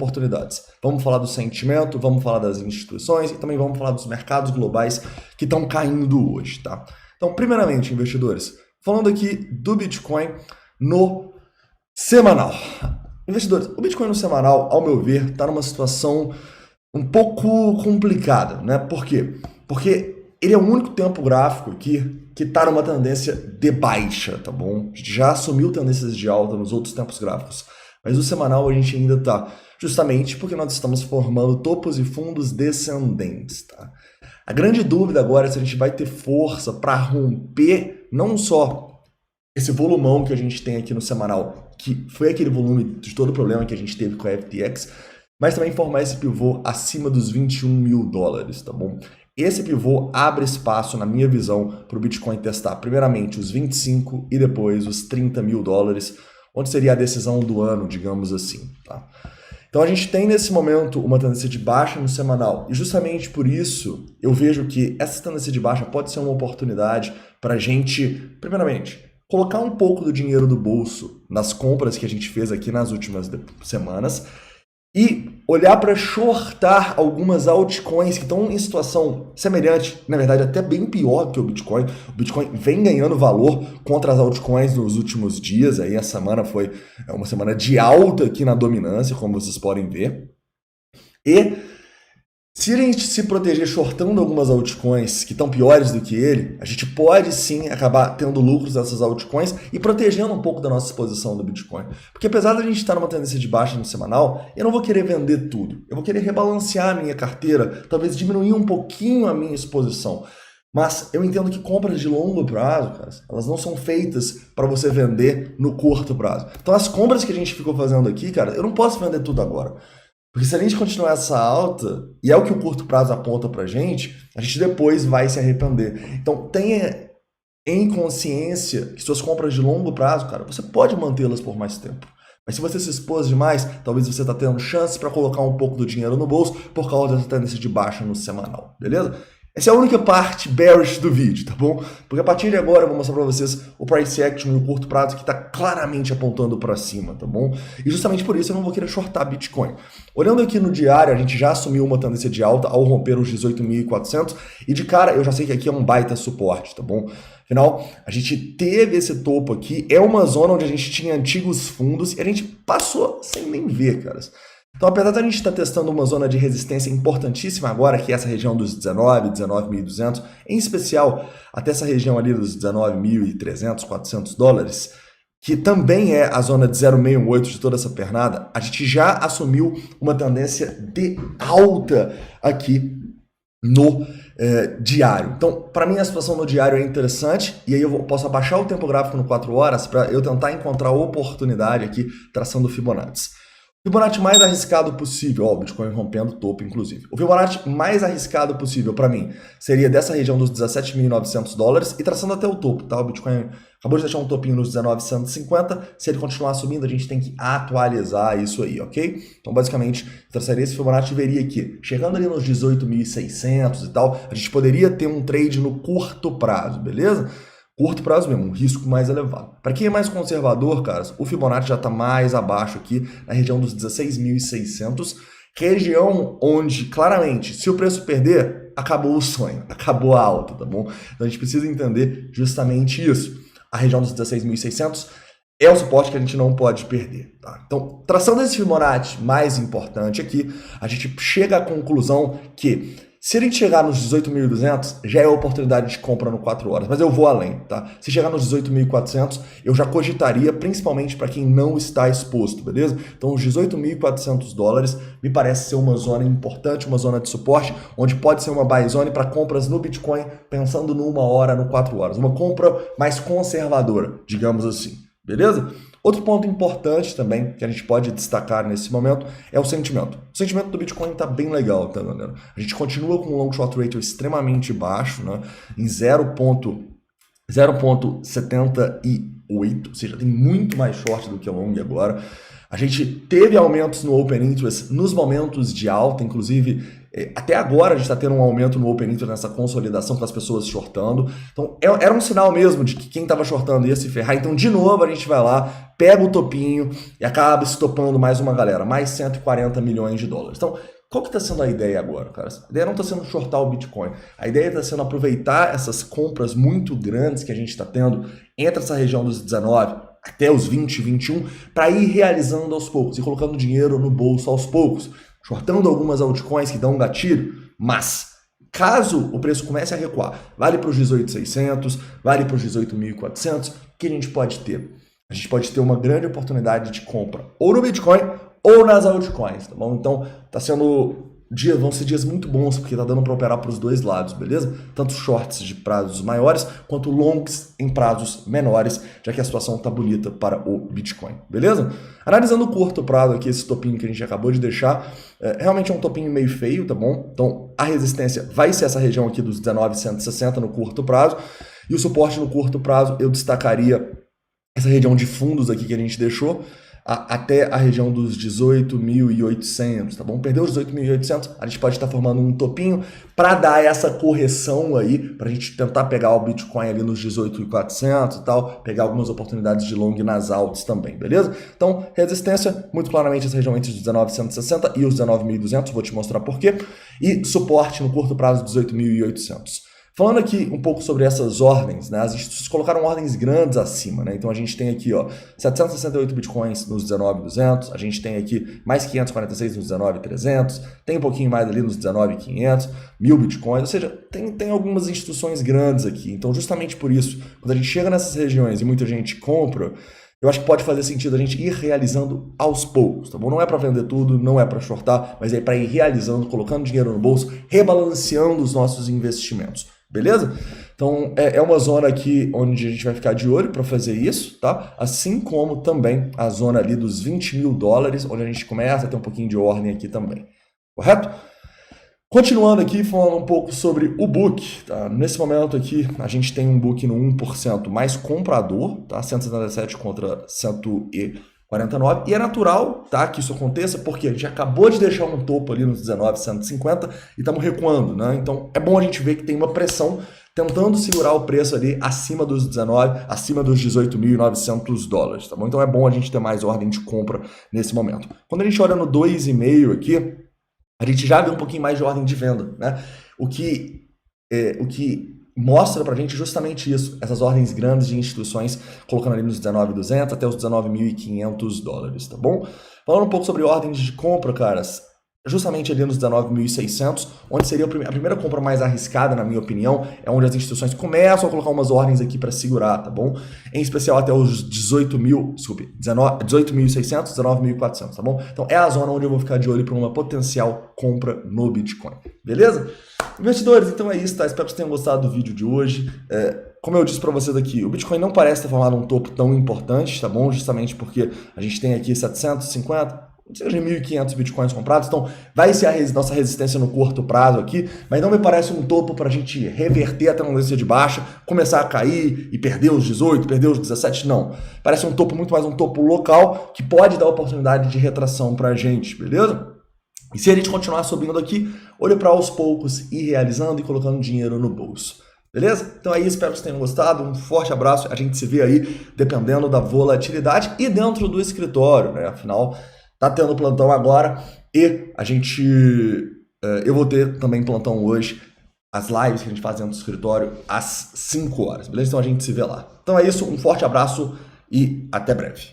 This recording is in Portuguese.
oportunidades. Vamos falar do sentimento, vamos falar das instituições e também vamos falar dos mercados globais que estão caindo hoje, tá? Então, primeiramente, investidores, falando aqui do Bitcoin no semanal. Investidores, o Bitcoin no semanal, ao meu ver, está numa situação um pouco complicada, né? Por quê? Porque ele é o único tempo gráfico aqui que está numa tendência de baixa, tá bom? A gente já assumiu tendências de alta nos outros tempos gráficos, mas no semanal a gente ainda está, justamente porque nós estamos formando topos e fundos descendentes, tá? A grande dúvida agora é se a gente vai ter força para romper não só esse volumão que a gente tem aqui no semanal, que foi aquele volume de todo o problema que a gente teve com a FTX, mas também formar esse pivô acima dos 21 mil dólares, tá bom? Esse pivô abre espaço, na minha visão, para o Bitcoin testar primeiramente os 25 e depois os 30 mil dólares, onde seria a decisão do ano, digamos assim, tá? Então a gente tem nesse momento uma tendência de baixa no semanal e justamente por isso eu vejo que essa tendência de baixa pode ser uma oportunidade para a gente, primeiramente, colocar um pouco do dinheiro do bolso nas compras que a gente fez aqui nas últimas semanas e olhar para shortar algumas altcoins que estão em situação semelhante, na verdade até bem pior que o Bitcoin. O Bitcoin vem ganhando valor contra as altcoins nos últimos dias, aí a semana foi uma semana de alta aqui na dominância, como vocês podem ver. E se a gente se proteger shortando algumas altcoins que estão piores do que ele, a gente pode sim acabar tendo lucros nessas altcoins e protegendo um pouco da nossa exposição do Bitcoin. Porque apesar da gente estar numa tendência de baixa no semanal, eu não vou querer vender tudo. Eu vou querer rebalancear a minha carteira, talvez diminuir um pouquinho a minha exposição. Mas eu entendo que compras de longo prazo, cara, elas não são feitas para você vender no curto prazo. Então as compras que a gente ficou fazendo aqui, cara, eu não posso vender tudo agora. Porque se a gente continuar essa alta, e é o que o curto prazo aponta pra gente depois vai se arrepender. Então tenha em consciência que suas compras de longo prazo, cara, você pode mantê-las por mais tempo. Mas se você se expôs demais, talvez você está tendo chance para colocar um pouco do dinheiro no bolso por causa dessa tendência de baixa no semanal, beleza? Essa é a única parte bearish do vídeo, tá bom? Porque a partir de agora eu vou mostrar para vocês o price action e o curto prazo que está claramente apontando para cima, tá bom? E justamente por isso eu não vou querer shortar Bitcoin. Olhando aqui no diário, a gente já assumiu uma tendência de alta ao romper os 18.400 e de cara eu já sei que aqui é um baita suporte, tá bom? Afinal, a gente teve esse topo aqui, é uma zona onde a gente tinha antigos fundos e a gente passou sem nem ver, caras. Então, apesar de a gente estar testando uma zona de resistência importantíssima agora, que é essa região dos 19.200, em especial até essa região ali dos 19.300, 400 dólares, que também é a zona de 0,68 de toda essa pernada, a gente já assumiu uma tendência de alta aqui no diário. Então, para mim a situação no diário é interessante e aí eu posso abaixar o tempo gráfico no 4 horas para eu tentar encontrar oportunidade aqui traçando Fibonacci. O Fibonacci mais arriscado possível, ó, o Bitcoin rompendo o topo, inclusive. O Fibonacci mais arriscado possível para mim seria dessa região dos 17.900 dólares e traçando até o topo, tá? O Bitcoin acabou de deixar um topinho nos 19.150. Se ele continuar subindo, a gente tem que atualizar isso aí, ok? Então, basicamente, traçaria esse Fibonacci e veria que, chegando ali nos 18.600 e tal, a gente poderia ter um trade no curto prazo, beleza? Curto prazo mesmo, um risco mais elevado. Para quem é mais conservador, caras, o Fibonacci já está mais abaixo aqui, na região dos 16.600, região onde, claramente, se o preço perder, acabou o sonho, acabou a alta, tá bom? Então a gente precisa entender justamente isso. A região dos 16.600 é o suporte que a gente não pode perder, tá? Então, traçando esse Fibonacci mais importante aqui, a gente chega à conclusão que se a gente chegar nos 18.200, já é oportunidade de compra no 4 horas, mas eu vou além, tá? Se chegar nos 18.400, eu já cogitaria, principalmente para quem não está exposto, beleza? Então, os 18.400 dólares me parece ser uma zona importante, uma zona de suporte, onde pode ser uma buy zone para compras no Bitcoin, pensando numa hora, no 4 horas. Uma compra mais conservadora, digamos assim, beleza? Outro ponto importante também que a gente pode destacar nesse momento é o sentimento. O sentimento do Bitcoin está bem legal, tá, galera? A gente continua com um long short ratio extremamente baixo, né? Em 0,78, ou seja, tem muito mais short do que long agora. A gente teve aumentos no Open Interest nos momentos de alta, inclusive até agora a gente está tendo um aumento no Open Interest nessa consolidação com as pessoas shortando. Então era um sinal mesmo de que quem estava shortando ia se ferrar. Então de novo a gente vai lá, pega o topinho e acaba estopando mais uma galera, mais 140 milhões de dólares. Então qual que está sendo a ideia agora, cara? A ideia não está sendo shortar o Bitcoin. A ideia está sendo aproveitar essas compras muito grandes que a gente está tendo entre essa região dos 19 até os 20, 21, para ir realizando aos poucos e colocando dinheiro no bolso aos poucos, shortando algumas altcoins que dão um gatilho, mas caso o preço comece a recuar, vale para os 18.600, vale para os 18.400, o que a gente pode ter? A gente pode ter uma grande oportunidade de compra ou no Bitcoin ou nas altcoins, tá bom? Então vão ser dias muito bons, porque tá dando para operar para os dois lados, beleza? Tanto shorts de prazos maiores, quanto longs em prazos menores, já que a situação tá bonita para o Bitcoin, beleza? Analisando o curto prazo aqui, esse topinho que a gente acabou de deixar, realmente é um topinho meio feio, tá bom? Então a resistência vai ser essa região aqui dos 19.160 no curto prazo, e o suporte no curto prazo eu destacaria essa região de fundos aqui que a gente deixou, até a região dos 18.800, tá bom? Perdeu os 18.800, a gente pode estar formando um topinho para dar essa correção aí, para a gente tentar pegar o Bitcoin ali nos 18.400 e tal, pegar algumas oportunidades de long nas altas também, beleza? Então, resistência, muito claramente essa região entre os 19.160 e os 19.200, vou te mostrar por quê, e suporte no curto prazo 18.800. Falando aqui um pouco sobre essas ordens, né? As instituições colocaram ordens grandes acima, né? Então a gente tem aqui, ó, 768 bitcoins nos 19.200, a gente tem aqui mais 546 nos 19.300, tem um pouquinho mais ali nos 19.500, 1.000 bitcoins, ou seja, tem algumas instituições grandes aqui. Então justamente por isso, quando a gente chega nessas regiões e muita gente compra, eu acho que pode fazer sentido a gente ir realizando aos poucos, tá bom? Não é para vender tudo, não é para shortar, mas é para ir realizando, colocando dinheiro no bolso, rebalanceando os nossos investimentos. Beleza? Então é uma zona aqui onde a gente vai ficar de olho para fazer isso, tá? Assim como também a zona ali dos 20 mil dólares, onde a gente começa a ter um pouquinho de ordem aqui também. Correto? Continuando aqui, falando um pouco sobre o book, tá? Nesse momento aqui, a gente tem um book no 1% mais comprador, tá? 177 contra 149, e é natural, tá, que isso aconteça, porque a gente acabou de deixar um topo ali nos 19,150 e estamos recuando, né? Então é bom a gente ver que tem uma pressão tentando segurar o preço ali acima dos 19, acima dos 18.900 dólares, tá bom? Então é bom a gente ter mais ordem de compra nesse momento. Quando a gente olha no 2,5 aqui, a gente já vê um pouquinho mais de ordem de venda, né? O que mostra pra gente justamente isso, essas ordens grandes de instituições colocando ali nos 19.200 até os 19.500 dólares, tá bom? Falando um pouco sobre ordens de compra, caras, justamente ali nos 19.600, onde seria a primeira compra mais arriscada, na minha opinião, é onde as instituições começam a colocar umas ordens aqui para segurar, tá bom? Em especial até os 18.600, 19.400, tá bom? Então é a zona onde eu vou ficar de olho para uma potencial compra no Bitcoin, beleza? Investidores, então é isso, tá? Espero que vocês tenham gostado do vídeo de hoje. Como eu disse para vocês aqui, o Bitcoin não parece ter formado um topo tão importante, tá bom? Justamente porque a gente tem aqui 750, seja 1.500 bitcoins comprados, então vai ser a nossa resistência no curto prazo aqui, mas não me parece um topo para a gente reverter a tendência de baixa, começar a cair e perder os 18, perder os 17, não. Parece um topo muito mais um topo local que pode dar oportunidade de retração para a gente, beleza? E se a gente continuar subindo aqui, olha para aos poucos ir realizando e colocando dinheiro no bolso. Beleza? Então é isso, espero que vocês tenham gostado, um forte abraço, a gente se vê aí dependendo da volatilidade e dentro do escritório, né? Afinal, tá tendo plantão agora e eu vou ter também plantão hoje, as lives que a gente faz dentro do escritório às 5 horas, beleza? Então a gente se vê lá. Então é isso, um forte abraço e até breve.